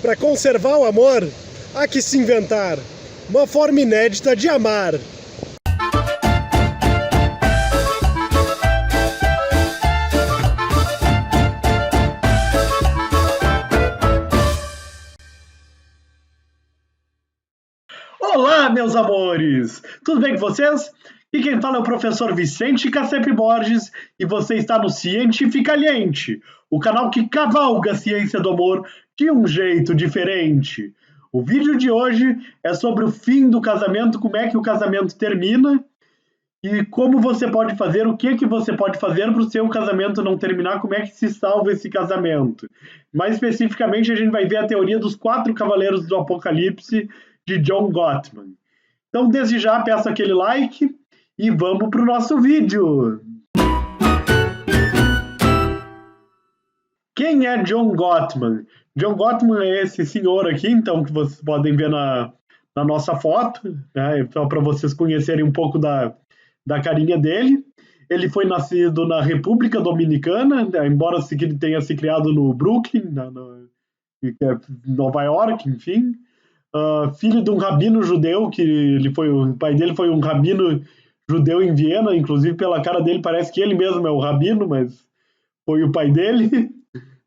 Para conservar o amor, há que se inventar uma forma inédita de amar. Olá, meus amores! Tudo bem com vocês? E quem fala é o professor Vicente Cacepe Borges e você está no Cientificaliente, o canal que cavalga a ciência do amor de um jeito diferente. O vídeo de hoje é sobre o fim do casamento, como é que o casamento termina e como você pode fazer, o que você pode fazer para o seu casamento não terminar, como é que se salva esse casamento. Mais especificamente, a gente vai ver a teoria dos 4 cavaleiros do Apocalipse de John Gottman. Então, desde já, peço aquele like e vamos para o nosso vídeo. Quem é John Gottman? John Gottman é esse senhor aqui, então, que vocês podem ver na nossa foto, né? Só para vocês conhecerem um pouco da carinha dele. Ele foi nascido na República Dominicana, né? Embora ele tenha se criado no Brooklyn, Nova York, enfim. Filho de um rabino judeu, o pai dele foi um rabino judeu em Viena, inclusive pela cara dele parece que ele mesmo é o rabino, mas foi o pai dele,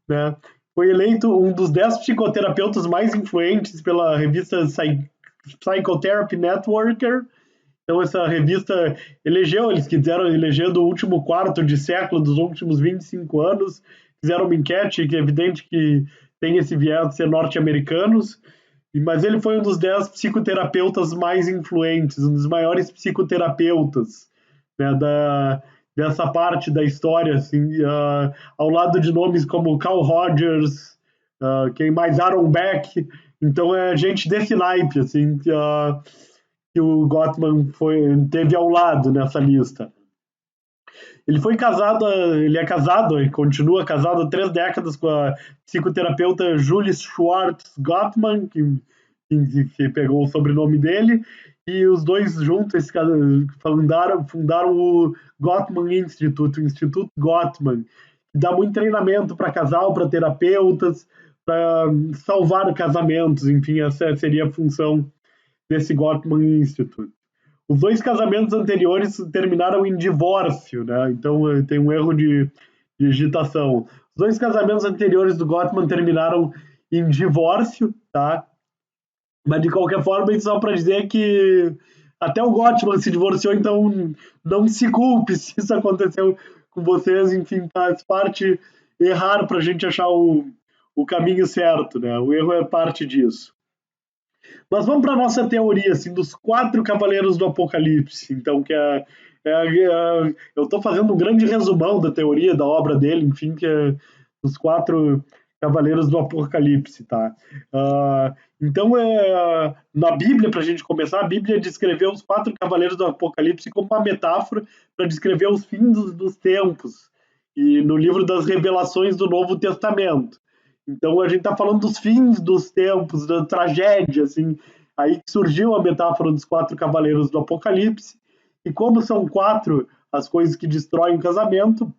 né? Foi eleito um dos 10 psicoterapeutas mais influentes pela revista Psychotherapy Networker. Então essa revista eles quiseram eleger do último quarto de século, dos últimos 25 anos, fizeram uma enquete que é evidente que tem esse viés de ser norte-americanos, mas ele foi um dos 10 psicoterapeutas mais influentes, um dos maiores psicoterapeutas, né, dessa parte da história, assim, ao lado de nomes como Carl Rogers, quem mais, Aaron Beck. Então é gente desse naipe, assim, que o Gottman teve ao lado nessa lista. Ele é casado e continua casado há 3 décadas com a psicoterapeuta Julie Schwartz Gottman, que pegou o sobrenome dele, e os dois juntos fundaram o Gottman Institute, o Instituto Gottman, que dá muito treinamento para casal, para terapeutas, para salvar casamentos, enfim, essa seria a função desse Gottman Institute. Os 2 casamentos anteriores terminaram em divórcio, né? Então tem um erro de digitação. Os 2 casamentos anteriores do Gottman terminaram em divórcio, tá? Mas de qualquer forma, isso só para dizer que até o Gottman se divorciou, então não se culpe se isso aconteceu com vocês, enfim, faz parte errar para a gente achar o caminho certo, né? O erro é parte disso. Mas vamos para a nossa teoria, assim, dos 4 cavaleiros do Apocalipse. Então, eu estou fazendo um grande resumão da teoria, da obra dele, enfim, que é dos 4 cavaleiros do Apocalipse, tá? Então, na Bíblia, para a gente começar, a Bíblia descreveu os 4 cavaleiros do Apocalipse como uma metáfora para descrever os fins dos tempos, e no livro das Revelações do Novo Testamento. Então a gente está falando dos fins dos tempos, da tragédia, assim, aí que surgiu a metáfora dos 4 cavaleiros do Apocalipse, e como são 4 as coisas que destroem o casamento,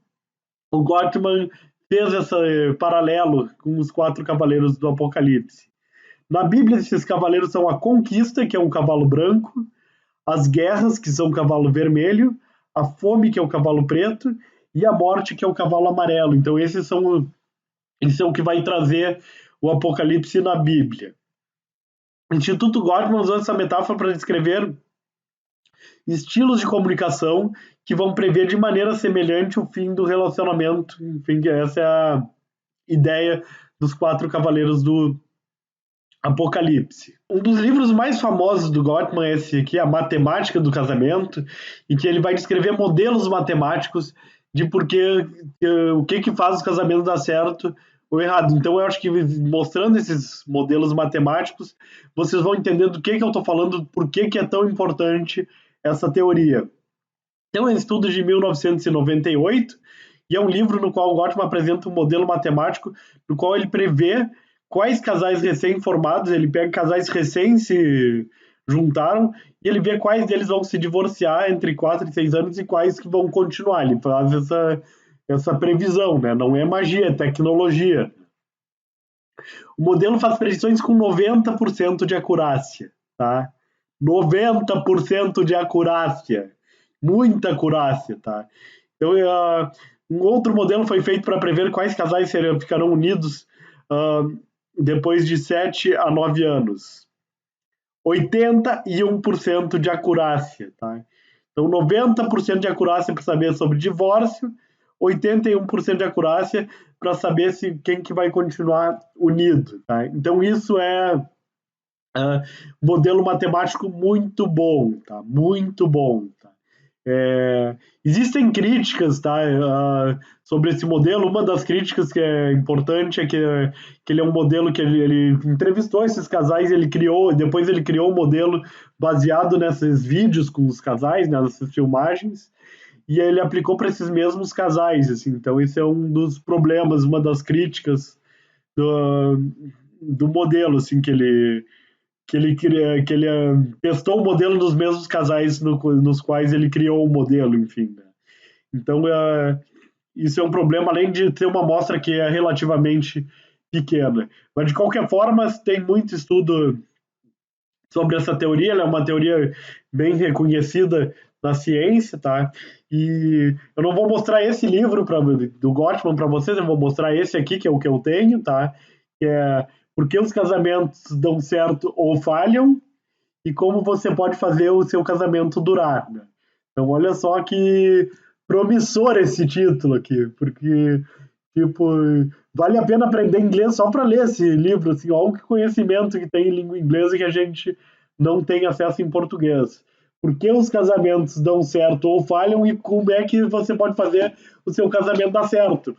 o Gottman fez esse paralelo com os 4 cavaleiros do Apocalipse. Na Bíblia, esses cavaleiros são a conquista, que é um cavalo branco, as guerras, que são um cavalo vermelho, a fome, que é o cavalo preto, e a morte, que é o cavalo amarelo. Então isso é o que vai trazer o Apocalipse na Bíblia. O Instituto Gottman usou essa metáfora para descrever estilos de comunicação que vão prever de maneira semelhante o fim do relacionamento. Enfim, essa é a ideia dos 4 cavaleiros do Apocalipse. Um dos livros mais famosos do Gottman é esse aqui, A Matemática do Casamento, em que ele vai descrever modelos matemáticos de o que faz os casamentos dar certo ou errado. Então eu acho que mostrando esses modelos matemáticos, vocês vão entender do que eu estou falando, por que é tão importante essa teoria. Então é um estudo de 1998 e é um livro no qual o Gottman apresenta um modelo matemático no qual ele prevê quais casais recém-formados, ele pega casais recém se juntaram e ele vê quais deles vão se divorciar entre 4 e 6 anos e quais que vão continuar. Ele faz essa previsão, né? Não é magia, é tecnologia. O modelo faz predições com 90% de acurácia, tá? 90% de acurácia. Muita acurácia, tá? Então, um outro modelo foi feito para prever quais casais ficarão unidos depois de 7 a 9 anos. 81% de acurácia, tá? Então, 90% de acurácia para saber sobre divórcio, 81% de acurácia para saber se quem que vai continuar unido, tá? Então, isso é modelo matemático muito bom, tá? Muito bom, tá? Existem críticas, tá, sobre esse modelo. Uma das críticas que é importante é que ele é um modelo que ele entrevistou esses casais, depois ele criou um modelo baseado nesses vídeos com os casais, nessas filmagens, e ele aplicou para esses mesmos casais, assim. Então esse é um dos problemas, uma das críticas do modelo, assim, que ele testou o modelo nos mesmos casais nos quais ele criou o modelo, enfim. Né? Então, isso é um problema, além de ter uma amostra que é relativamente pequena. Mas, de qualquer forma, tem muito estudo sobre essa teoria, ela é uma teoria bem reconhecida na ciência, tá? E eu não vou mostrar esse livro do Gottman para vocês, eu vou mostrar esse aqui, que é o que eu tenho, tá? Que é Por que os casamentos dão certo ou falham e como você pode fazer o seu casamento durar. Né? Então, olha só que promissor esse título aqui, porque, tipo, vale a pena aprender inglês só para ler esse livro, assim, olha o conhecimento que tem em língua inglesa que a gente não tem acesso em português. Por que os casamentos dão certo ou falham e como é que você pode fazer o seu casamento dar certo?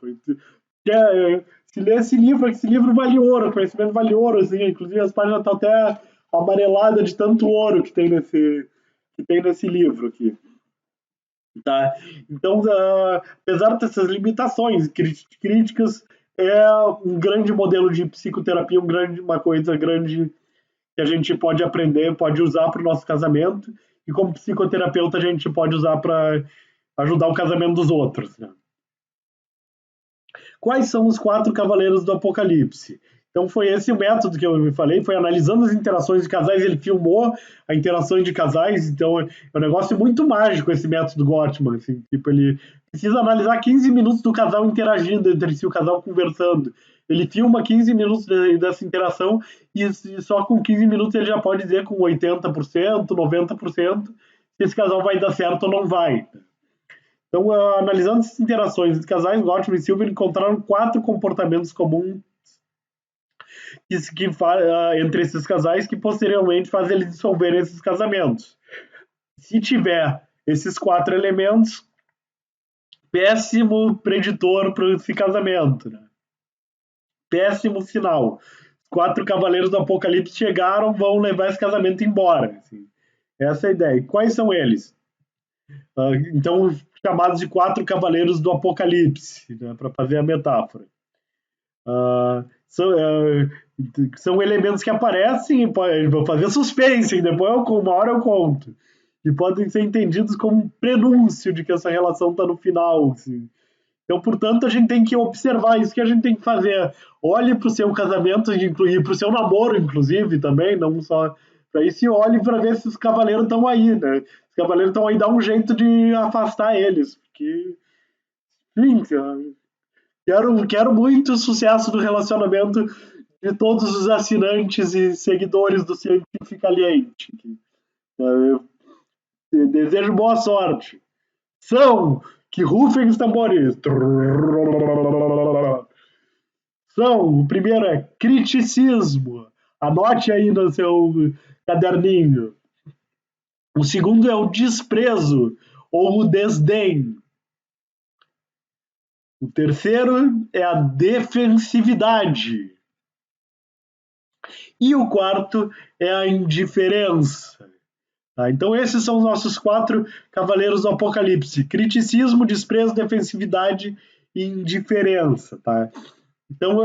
Se ler esse livro vale ouro, o conhecimento vale ouro, assim, inclusive as páginas estão até amareladas de tanto ouro que tem nesse livro aqui. Tá? Então, apesar dessas limitações críticas, é um grande modelo de psicoterapia, uma coisa grande que a gente pode aprender, pode usar para o nosso casamento, e como psicoterapeuta a gente pode usar para ajudar o casamento dos outros. Né? Quais são os 4 cavaleiros do Apocalipse? Então foi esse o método que eu falei, foi analisando as interações de casais, ele filmou as interações de casais, então é um negócio muito mágico esse método Gottman, assim, tipo, ele precisa analisar 15 minutos do casal interagindo entre si, o casal conversando. Ele filma 15 minutos dessa interação e só com 15 minutos ele já pode dizer com 80%, 90% se esse casal vai dar certo ou não vai. Então, analisando essas interações de casais, Gottman e Silver encontraram 4 comportamentos comuns entre esses casais que posteriormente fazem eles dissolverem esses casamentos. Se tiver esses 4 elementos, péssimo preditor para esse casamento. Né? Péssimo sinal. Os 4 cavaleiros do Apocalipse chegaram, vão levar esse casamento embora. Assim. Essa é a ideia. Quais são eles? Então, chamados de 4 cavaleiros do Apocalipse, né, para fazer a metáfora. São elementos que aparecem, vou fazer suspense, depois uma hora eu conto, e podem ser entendidos como um prenúncio de que essa relação está no final. Assim. Então, portanto, a gente tem que observar isso que a gente tem que fazer. Olhe para o seu casamento e para o seu namoro, inclusive, também, não só para isso, e olhe para ver se os cavaleiros estão aí, né? Os cavaleiros estão aí, dá um jeito de afastar eles, porque, enfim, quero muito sucesso no relacionamento de todos os assinantes e seguidores do Científica Aliente. Eu desejo boa sorte. Que rufem os tambores. O primeiro é criticismo. Anote aí no seu caderninho. O segundo é o desprezo ou o desdém. O terceiro é a defensividade. E o quarto é a indiferença. Tá? Então esses são os nossos 4 cavaleiros do Apocalipse. Criticismo, desprezo, defensividade e indiferença. Tá? Então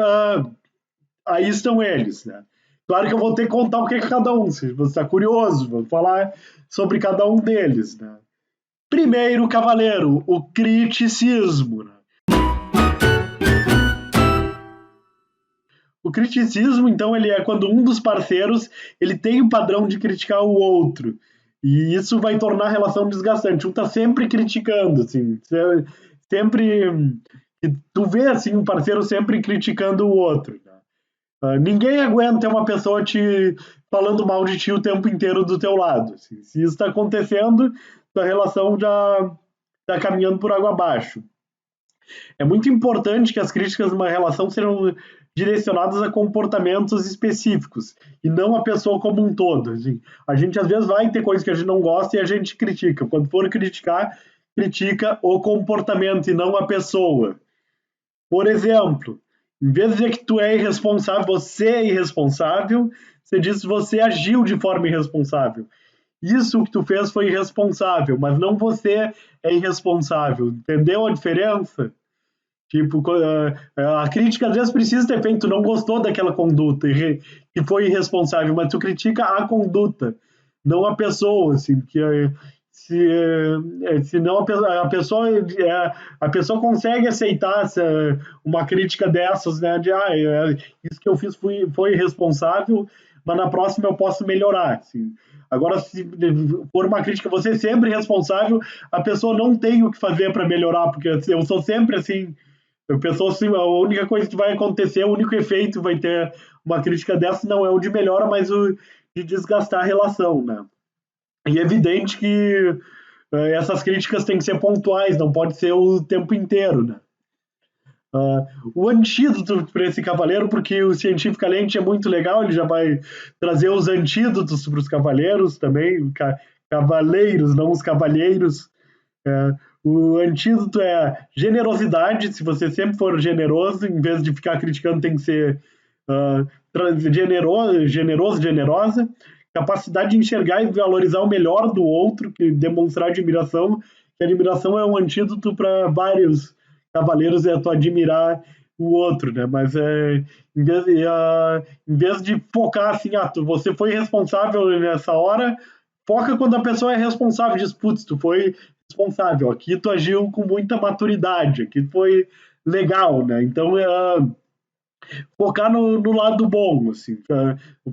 aí estão eles. Né? Claro que eu vou ter que contar o que é cada um. Se você está curioso, vou falar sobre cada um deles. Né? Primeiro cavaleiro, o criticismo. Né? O criticismo, então, ele é quando um dos parceiros ele tem o padrão de criticar o outro. E isso vai tornar a relação desgastante. Um tá sempre criticando, assim, sempre tu vê assim um parceiro sempre criticando o outro. Né? Ninguém aguenta uma pessoa te falando mal de ti o tempo inteiro do teu lado. Assim. Se isso está acontecendo, a relação já está caminhando por água abaixo. É muito importante que as críticas numa relação sejam direcionadas a comportamentos específicos e não a pessoa como um todo. Assim. A gente às vezes vai ter coisas que a gente não gosta e a gente critica. Quando for criticar, critica o comportamento e não a pessoa. Por exemplo, em vez de dizer que tu é irresponsável, você é irresponsável, você diz que você agiu de forma irresponsável. Isso que tu fez foi irresponsável, mas não você é irresponsável. Entendeu a diferença? Tipo, a crítica às vezes precisa ter feito, tu não gostou daquela conduta e foi irresponsável, mas tu critica a conduta, não a pessoa, assim, que se não a pessoa consegue aceitar uma crítica dessas, né, de isso que eu fiz foi irresponsável, mas na próxima eu posso melhorar, assim. Agora, se for uma crítica, você é sempre responsável, a pessoa não tem o que fazer para melhorar, porque eu sou sempre assim. Eu penso assim, a única coisa que vai acontecer, o único efeito vai ter uma crítica dessa não é o de melhora, mas o de desgastar a relação, né? E é evidente que essas críticas têm que ser pontuais, não pode ser o tempo inteiro, né? O antídoto para esse cavaleiro, porque o cientificamente é muito legal, ele já vai trazer os antídotos para os cavaleiros também, cavaleiros, não os cavalheiros. É, o antídoto é generosidade. Se você sempre for generoso, em vez de ficar criticando, tem que ser generosa. Capacidade de enxergar e valorizar o melhor do outro, que demonstrar admiração. Que admiração é um antídoto para vários cavaleiros, é tu admirar o outro, né? Mas em vez de focar assim, você foi responsável nessa hora, foca quando a pessoa é responsável, diz, putz, tu foi responsável, aqui tu agiu com muita maturidade, aqui foi legal, né? Então, focar no lado bom, assim,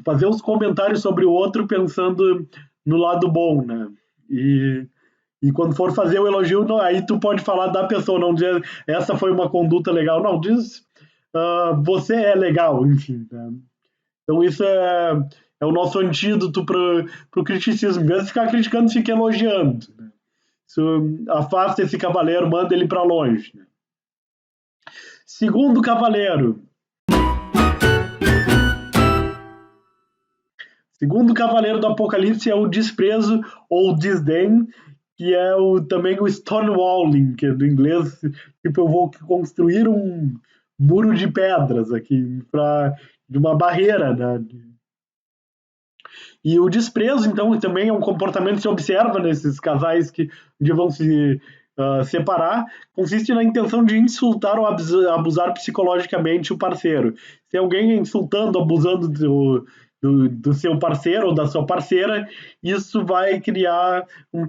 fazer os comentários sobre o outro pensando no lado bom, né? E quando for fazer o elogio, não, aí tu pode falar da pessoa, não dizer essa foi uma conduta legal, não, diz você é legal, enfim. Né? Então isso é o nosso antídoto para o criticismo. Em vez de ficar criticando, fica elogiando. Né? Isso afasta esse cavaleiro, manda ele para longe. Né? Segundo cavaleiro. Segundo cavaleiro do Apocalipse é o desprezo ou desdém, que é também o stonewalling, que é do inglês, tipo, eu vou construir um muro de pedras aqui, de uma barreira, né? E o desprezo, então, também é um comportamento que se observa nesses casais que um dia vão se separar, consiste na intenção de insultar ou abusar psicologicamente o parceiro. Se alguém insultando, abusando do seu parceiro ou da sua parceira, isso vai criar um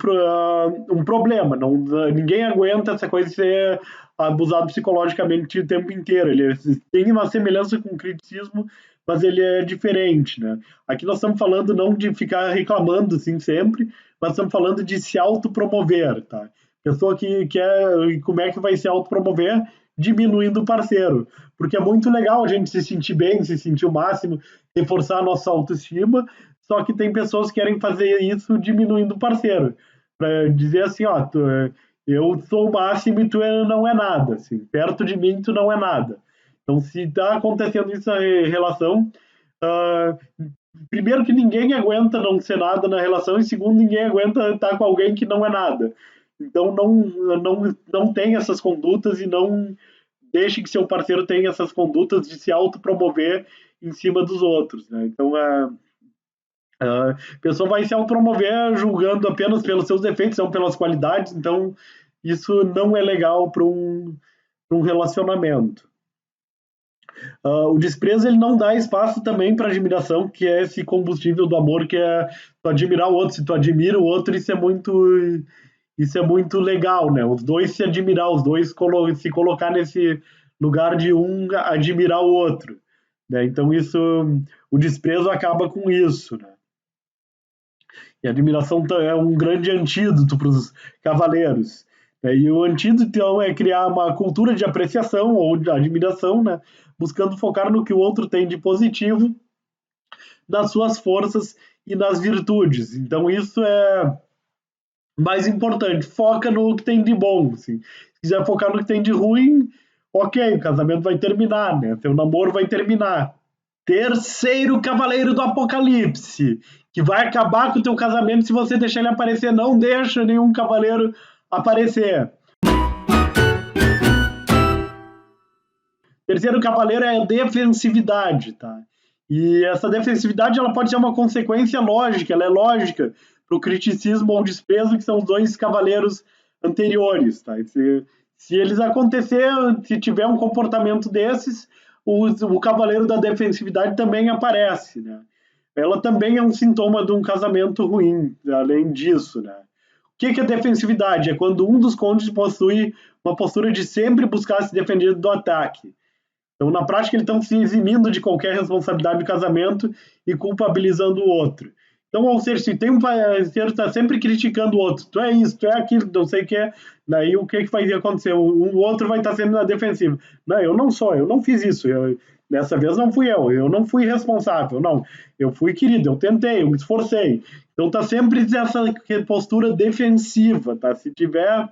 problema. Não, ninguém aguenta essa coisa de ser abusado psicologicamente o tempo inteiro. Ele tem uma semelhança com o criticismo, mas ele é diferente, né? Aqui nós estamos falando não de ficar reclamando assim sempre, mas estamos falando de se autopromover, tá? Pessoa que quer, como é que vai se autopromover? Diminuindo o parceiro. Porque é muito legal a gente se sentir bem, se sentir o máximo, reforçar a nossa autoestima, só que tem pessoas que querem fazer isso diminuindo o parceiro. Para dizer assim, ó, eu sou o máximo e tu não é nada. Assim, perto de mim tu não é nada. Então, se está acontecendo isso na relação, primeiro que ninguém aguenta não ser nada na relação, e segundo, ninguém aguenta estar com alguém que não é nada. Então, não tem essas condutas e não deixe que seu parceiro tenha essas condutas de se autopromover em cima dos outros. Né? Então, a pessoa vai se autopromover julgando apenas pelos seus defeitos, não pelas qualidades. Então, isso não é legal para um relacionamento. O desprezo ele não dá espaço também para admiração, que é esse combustível do amor, que é tu admirar o outro. Se tu admira o outro, isso é muito legal, né? Os dois se admirar, os dois se colocar nesse lugar de um admirar o outro. né? Então o desprezo acaba com isso, né? E a admiração é um grande antídoto para os cavaleiros, né? E o antídoto, então, é criar uma cultura de apreciação ou de admiração, né? Buscando focar no que o outro tem de positivo, nas suas forças e nas virtudes. Então, isso é mais importante. Foca no que tem de bom. Assim. Se quiser focar no que tem de ruim, ok, o casamento vai terminar, né? Seu namoro vai terminar. Terceiro cavaleiro do Apocalipse, que vai acabar com o teu casamento se você deixar ele aparecer. Não deixa nenhum cavaleiro aparecer. Terceiro cavaleiro é a defensividade, tá? E essa defensividade ela pode ser uma consequência lógica, ela é lógica para o criticismo ou desprezo que são os dois cavaleiros anteriores, tá? Se eles acontecerem, se tiver um comportamento desses, o cavaleiro da defensividade também aparece, né? Ela também é um sintoma de um casamento ruim, além disso, né? O que é defensividade? É quando um dos cônjuges possui uma postura de sempre buscar se defender do ataque. Então, na prática, eles estão se eximindo de qualquer responsabilidade do casamento e culpabilizando o outro. Então, ou seja, se tem um parceiro que está sempre criticando o outro, tu é isso, tu é aquilo, não sei o que é, daí o que vai acontecer? O outro vai estar sempre na defensiva. Não, eu não sou, eu não fiz isso, dessa vez não fui eu não fui responsável, não, eu fui querido, eu tentei, eu me esforcei. Então, está sempre essa postura defensiva, tá? Se tiver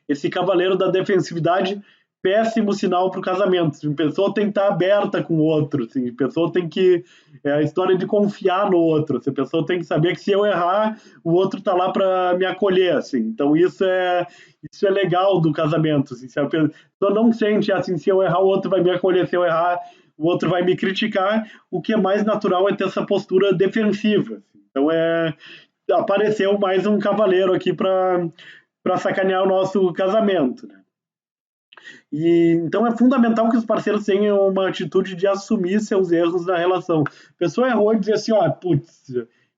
esse cavaleiro da defensividade, péssimo sinal para o casamento. A pessoa tem que estar aberta com o outro, assim. A pessoa tem que... É a história de confiar no outro. Assim. A pessoa tem que saber que se eu errar, o outro está lá para me acolher, assim. Então isso é legal do casamento. Assim. Se a pessoa não sente assim, se eu errar, o outro vai me acolher, se eu errar, o outro vai me criticar. O que é mais natural é ter essa postura defensiva. Assim. Então apareceu mais um cavaleiro aqui para sacanear o nosso casamento, né? E, então é fundamental que os parceiros tenham uma atitude de assumir seus erros na relação. A pessoa errou e dizer assim, ó, putz,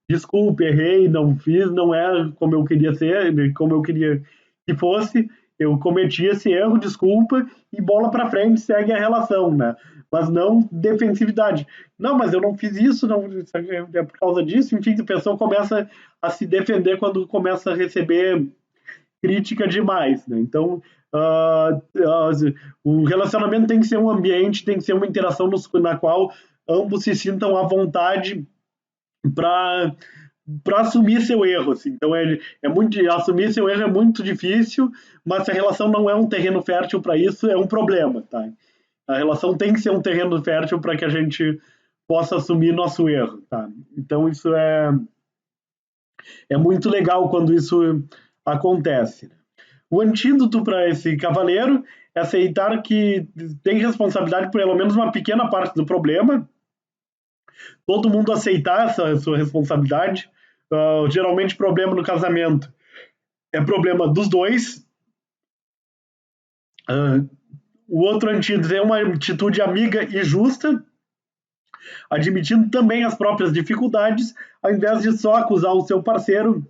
desculpe, errei, não fiz, não é como eu queria ser, como eu queria que fosse, eu cometi esse erro, desculpa, e bola para frente, segue a relação, né? Mas não defensividade. Não, mas eu não fiz isso, não, é por causa disso, enfim, a pessoa começa a se defender quando começa a receber crítica demais, né? Então, o relacionamento tem que ser um ambiente, tem que ser uma interação na qual ambos se sintam à vontade para assumir seu erro, assim. Então assumir seu erro é muito difícil, mas se a relação não é um terreno fértil para isso, é um problema, tá? A relação tem que ser um terreno fértil para que a gente possa assumir nosso erro, tá? Então isso é muito legal quando isso acontece. O antídoto para esse cavaleiro é aceitar que tem responsabilidade por pelo menos uma pequena parte do problema, todo mundo aceitar essa sua responsabilidade. Geralmente, problema no casamento é problema dos dois. O outro antídoto é uma atitude amiga e justa, admitindo também as próprias dificuldades, ao invés de só acusar o seu parceiro,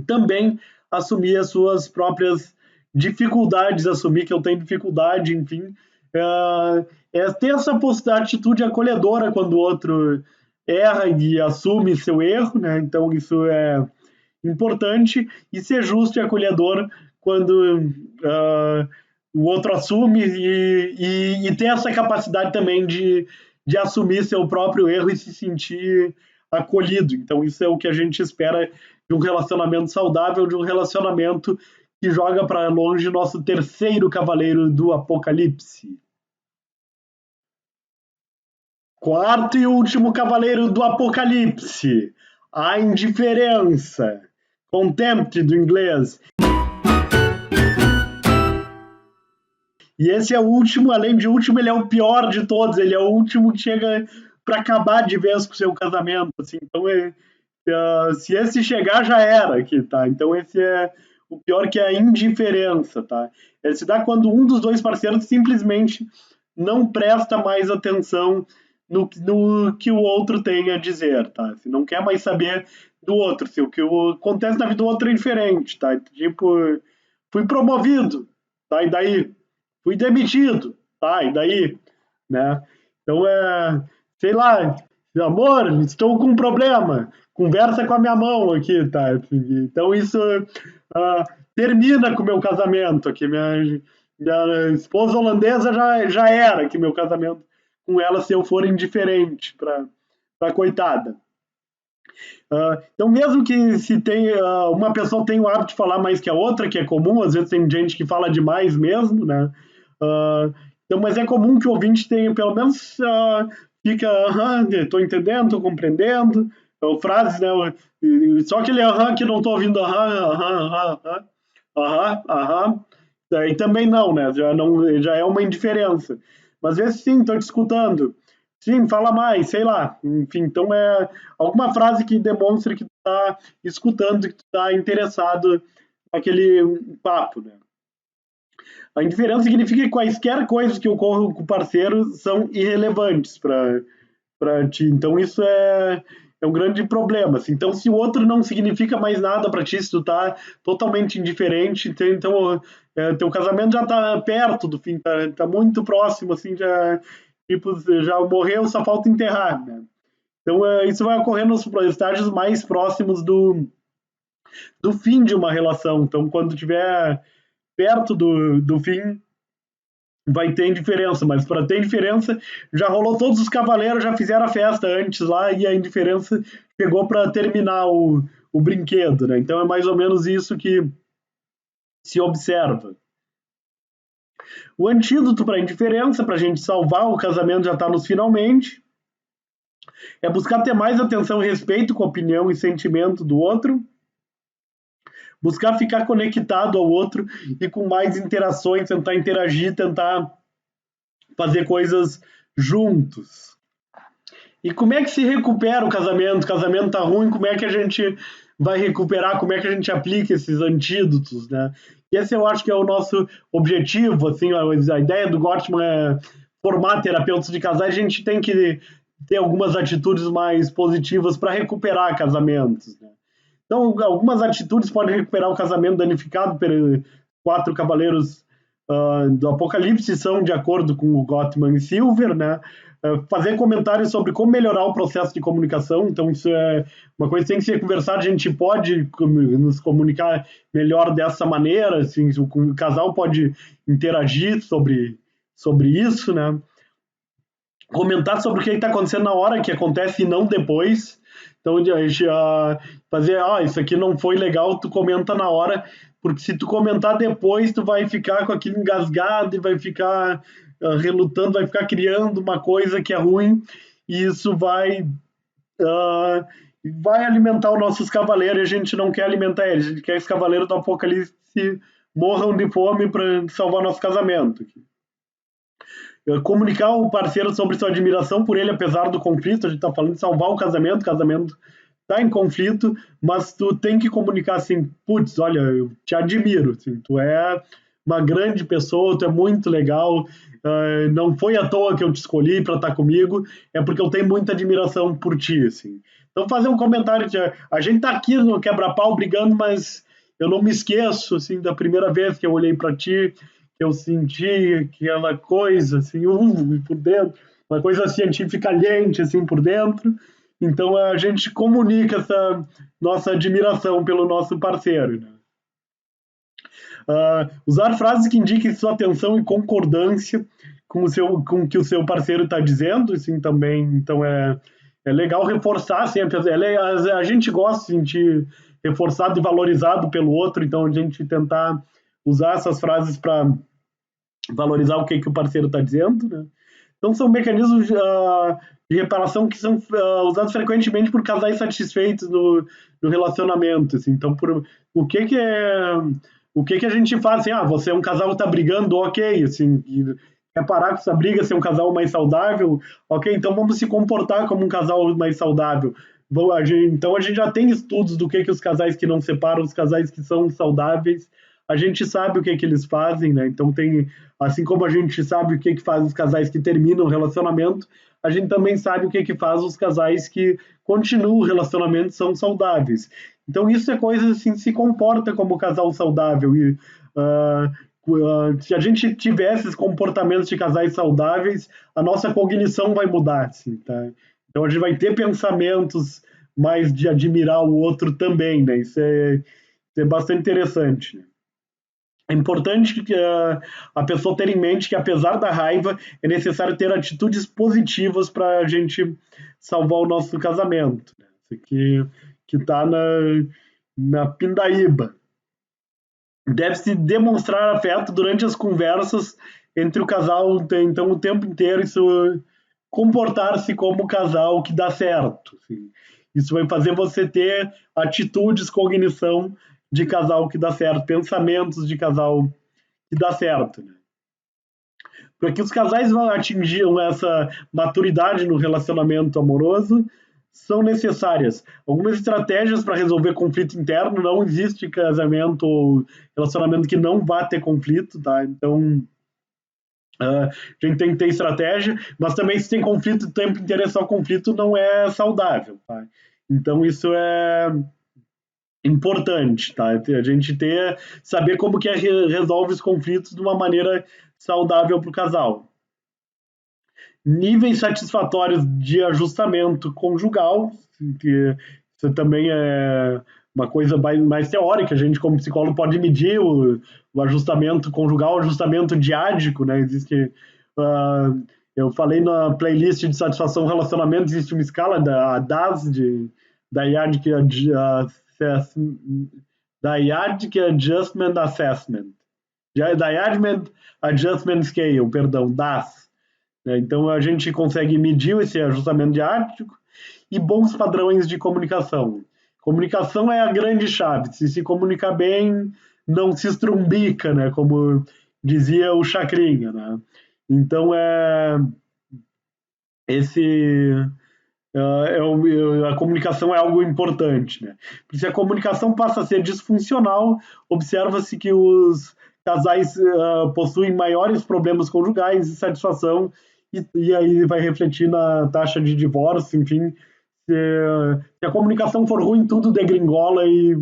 também assumir as suas próprias dificuldades, assumir que eu tenho dificuldade, enfim. Ter essa atitude acolhedora quando o outro erra e assume seu erro, né? Então isso é importante, e ser justo e acolhedor quando o outro assume e ter essa capacidade também de assumir seu próprio erro e se sentir acolhido. Então isso é o que a gente espera de um relacionamento saudável, de um relacionamento que joga para longe nosso terceiro cavaleiro do Apocalipse. Quarto e último cavaleiro do Apocalipse, a indiferença, contempt do inglês. E esse é o último, além de último, ele é o pior de todos, ele é o último que chega para acabar de vez com o seu casamento. Assim. Então, se esse chegar, já era aqui, tá? Então, esse é o pior, que é a indiferença, tá? Ele se dá quando um dos dois parceiros simplesmente não presta mais atenção no que o outro tem a dizer, tá? Se não quer mais saber do outro, se o que acontece na vida do outro é diferente, tá? Tipo, fui promovido, tá? E daí? Fui demitido, tá? E daí? Né? Então, sei lá, amor, estou com um problema, conversa com a minha mão aqui, tá? Então, isso ah, termina com o meu casamento aqui. Minha esposa holandesa já era que meu casamento com ela, se eu for indiferente para coitada. Então, mesmo que se tem uma pessoa tem o hábito de falar mais que a outra, que é comum, às vezes tem gente que fala demais mesmo, né? Então, mas é comum que o ouvinte tenha, pelo menos, fica, estou entendendo, estou compreendendo, frases, né? Só aquele que não estou ouvindo, e também não, né? Já é uma indiferença. Mas às vezes sim, estou te escutando. Sim, fala mais, sei lá. Enfim, então alguma frase que demonstre que tu está escutando, que tu está interessado naquele papo, né? A indiferença significa que quaisquer coisas que ocorram com o parceiro são irrelevantes para ti. Então isso é um grande problema. Assim. Então se o outro não significa mais nada para ti, se tu tá totalmente indiferente, então teu casamento já tá perto do fim, tá muito próximo, assim, tipo, já morreu, só falta enterrar, né? Então isso vai ocorrer nos estágios mais próximos do fim de uma relação. Então quando tiver perto do fim, vai ter indiferença, mas para ter indiferença, já rolou todos os cavaleiros, já fizeram a festa antes lá e a indiferença pegou para terminar o brinquedo, né? Então é mais ou menos isso que se observa. O antídoto para a indiferença, para a gente salvar o casamento já está nos finalmente, é buscar ter mais atenção e respeito com a opinião e sentimento do outro, buscar ficar conectado ao outro e com mais interações, tentar interagir, tentar fazer coisas juntos. E como é que se recupera o casamento? O casamento tá ruim, como é que a gente vai recuperar? Como é que a gente aplica esses antídotos, né? E esse eu acho que é o nosso objetivo, assim, a ideia do Gottman é formar terapeutas de casais, a gente tem que ter algumas atitudes mais positivas para recuperar casamentos, né? Então, algumas atitudes podem recuperar o casamento danificado pelos 4 cavaleiros do Apocalipse são de acordo com o Gottman e Silver, né? Fazer comentários sobre como melhorar o processo de comunicação, então isso é uma coisa que tem que ser conversada, a gente pode nos comunicar melhor dessa maneira, assim, o casal pode interagir sobre isso, né? Comentar sobre o que está acontecendo na hora que acontece e não depois. Então, a gente fazer, isso aqui não foi legal, tu comenta na hora, porque se tu comentar depois, tu vai ficar com aquilo engasgado e vai ficar relutando, vai ficar criando uma coisa que é ruim, e isso vai alimentar os nossos cavaleiros, e a gente não quer alimentar eles, a gente quer que os cavaleiros do Apocalipse morram de fome para salvar nosso casamento. Comunicar o parceiro sobre sua admiração por ele, apesar do conflito, a gente está falando de salvar o casamento está em conflito, mas tu tem que comunicar assim, putz, olha, eu te admiro, assim, tu é uma grande pessoa, tu é muito legal, não foi à toa que eu te escolhi para estar comigo, é porque eu tenho muita admiração por ti, assim. Então fazer um comentário de, a gente tá aqui no quebra-pau brigando, mas eu não me esqueço, assim, da primeira vez que eu olhei para ti, que eu senti aquela coisa, assim, por dentro, uma coisa científica caliente, assim, por dentro. Então a gente comunica essa nossa admiração pelo nosso parceiro. Né? Usar frases que indiquem sua atenção e concordância com o que o seu parceiro está dizendo, assim, também. Então é legal reforçar sempre. A gente gosta de se sentir reforçado e valorizado pelo outro, então a gente tentar usar essas frases para valorizar o que o parceiro está dizendo. Né? Então são mecanismos de reparação que são usados frequentemente por casais satisfeitos no relacionamento. Assim. Então, o que a gente faz? Assim, você é um casal que está brigando, ok, assim, quer parar com essa briga, ser um casal mais saudável, ok, então vamos se comportar como um casal mais saudável. Então a gente já tem estudos do que os casais que não separam, os casais que são saudáveis, a gente sabe o que eles fazem, né? Então assim como a gente sabe o que faz os casais que terminam o relacionamento, a gente também sabe o que faz os casais que continuam o relacionamento, são saudáveis. Então isso é coisa assim, se comporta como casal saudável e se a gente tiver esses comportamentos de casais saudáveis, a nossa cognição vai mudar, assim, tá? Então a gente vai ter pensamentos mais de admirar o outro também, né? Isso é bastante interessante. É importante que a pessoa ter em mente que, apesar da raiva, é necessário ter atitudes positivas para a gente salvar o nosso casamento. Né? Isso que está na pindaíba. Deve-se demonstrar afeto durante as conversas entre o casal, então, o tempo inteiro, isso comportar-se como casal que dá certo. Assim. Isso vai fazer você ter atitudes, cognição de casal que dá certo, pensamentos de casal que dá certo. Né? Para que os casais atinjam essa maturidade no relacionamento amoroso, são necessárias algumas estratégias para resolver conflito interno. Não existe casamento ou relacionamento que não vá ter conflito, tá? Então, a gente tem que ter estratégia, mas também se tem conflito o tempo inteiro é só conflito, não é saudável, tá? Então, isso é importante, tá? A gente saber como que resolve os conflitos de uma maneira saudável para o casal. Níveis satisfatórios de ajustamento conjugal, que isso também é uma coisa mais teórica. A gente, como psicólogo, pode medir o ajustamento conjugal, o ajustamento diádico, né? Existe, eu falei na playlist de satisfação relacionamento, existe uma escala da DAS, da Dyadic Adjustment Assessment, Dyadic Adjustment Scale, perdão, DAS. Então a gente consegue medir esse ajustamento diático e bons padrões de comunicação. Comunicação é a grande chave. Se comunicar bem, não se estrumbica, né? Como dizia o Chacrinha, né? Então a comunicação é algo importante, né? Porque se a comunicação passa a ser disfuncional, observa-se que os casais possuem maiores problemas conjugais e satisfação, e aí vai refletir na taxa de divórcio, enfim. Se a comunicação for ruim, tudo degringola e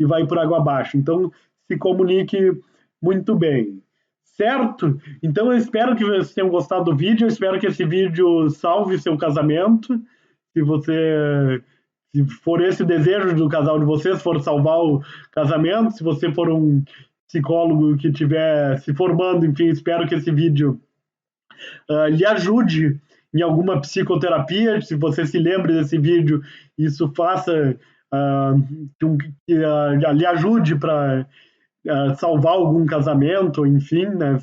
vai por água abaixo. Então, se comunique muito bem. Certo? Então, eu espero que vocês tenham gostado do vídeo, eu espero que esse vídeo salve seu casamento. Se for esse o desejo do casal de vocês, for salvar o casamento, se você for um psicólogo que estiver se formando, enfim, espero que esse vídeo lhe ajude em alguma psicoterapia. Se você se lembre desse vídeo, isso faça lhe ajude para salvar algum casamento, enfim, né?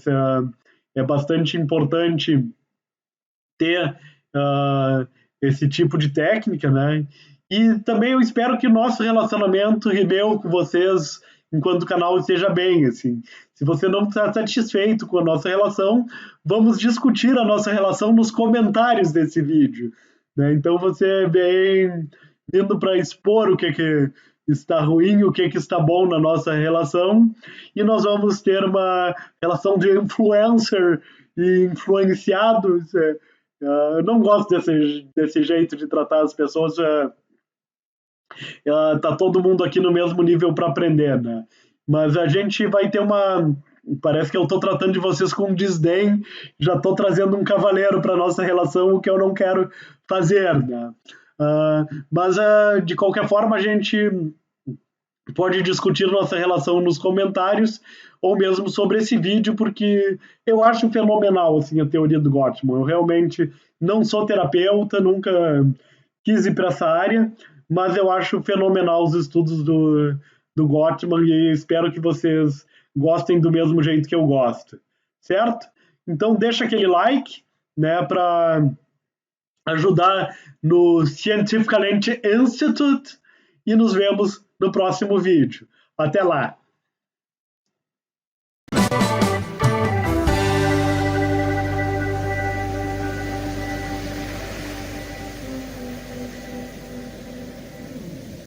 É bastante importante ter esse tipo de técnica, né? E também eu espero que o nosso relacionamento, meu com vocês, enquanto canal, esteja bem, assim. Se você não está satisfeito com a nossa relação, vamos discutir a nossa relação nos comentários desse vídeo, né? Então você vem vindo para expor o que está ruim, o que está bom na nossa relação, e nós vamos ter uma relação de influencer e influenciado. Eu não gosto desse jeito de tratar as pessoas. Tá todo mundo aqui no mesmo nível para aprender, né? Mas a gente vai ter parece que eu estou tratando de vocês com desdém, já estou trazendo um cavaleiro para nossa relação, o que eu não quero fazer, né? Mas de qualquer forma a gente pode discutir nossa relação nos comentários ou mesmo sobre esse vídeo, porque eu acho fenomenal assim, a teoria do Gottman. Eu realmente não sou terapeuta, nunca quis ir para essa área, mas eu acho fenomenal os estudos do Gottman e espero que vocês gostem do mesmo jeito que eu gosto, certo? Então deixa aquele like, né, para ajudar no Scientificamente Institute, e nos vemos no próximo vídeo. Até lá!